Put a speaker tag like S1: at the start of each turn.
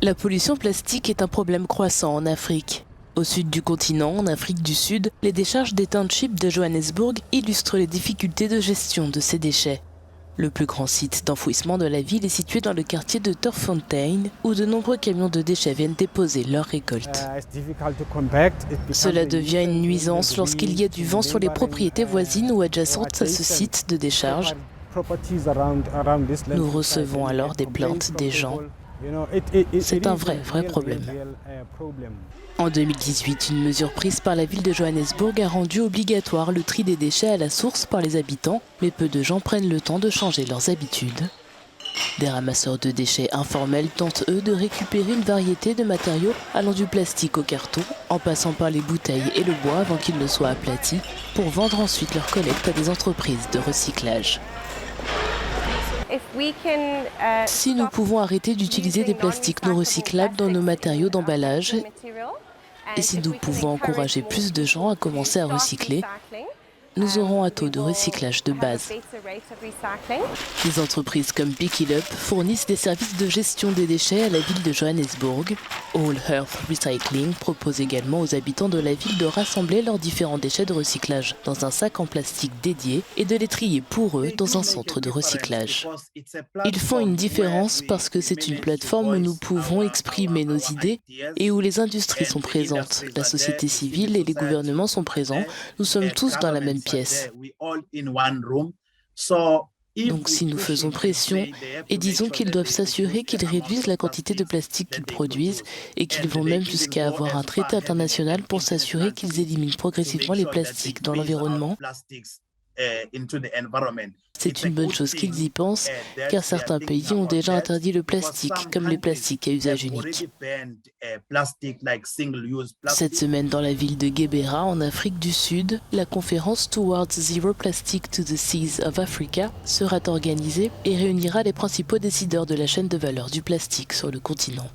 S1: La pollution plastique est un problème croissant en Afrique. Au sud du continent, en Afrique du Sud, les décharges des townships de Johannesburg illustrent les difficultés de gestion de ces déchets. Le plus grand site d'enfouissement de la ville est situé dans le quartier de Turffontein, où de nombreux camions de déchets viennent déposer leurs récoltes. Cela devient une nuisance lorsqu'il y a du vent sur les propriétés voisines ou adjacentes à ce site de décharge. Nous recevons alors des plaintes des gens. C'est un vrai problème. En 2018, une mesure prise par la ville de Johannesburg a rendu obligatoire le tri des déchets à la source par les habitants, mais peu de gens prennent le temps de changer leurs habitudes. Des ramasseurs de déchets informels tentent, eux, de récupérer une variété de matériaux allant du plastique au carton, en passant par les bouteilles et le bois avant qu'ils ne soient aplatis, pour vendre ensuite leur collecte à des entreprises de recyclage. Si nous pouvons arrêter d'utiliser des plastiques non recyclables dans nos matériaux d'emballage, et si nous pouvons encourager plus de gens à commencer à recycler, nous aurons un taux de recyclage de base. Des entreprises comme Pick It Up fournissent des services de gestion des déchets à la ville de Johannesburg. All Earth Recycling propose également aux habitants de la ville de rassembler leurs différents déchets de recyclage dans un sac en plastique dédié et de les trier pour eux dans un centre de recyclage. Ils font une différence parce que c'est une plateforme où nous pouvons exprimer nos idées et où les industries sont présentes, la société civile et les gouvernements sont présents. Nous sommes tous dans la même pièce. Donc si nous faisons pression et disons qu'ils doivent s'assurer qu'ils réduisent la quantité de plastique qu'ils produisent et qu'ils vont même jusqu'à avoir un traité international pour s'assurer qu'ils éliminent progressivement les plastiques dans l'environnement, c'est une bonne chose qu'ils y pensent, car certains pays ont déjà interdit le plastique, comme les plastiques à usage unique. Cette semaine, dans la ville de Gebera, en Afrique du Sud, la conférence Towards Zero Plastic to the Seas of Africa sera organisée et réunira les principaux décideurs de la chaîne de valeur du plastique sur le continent.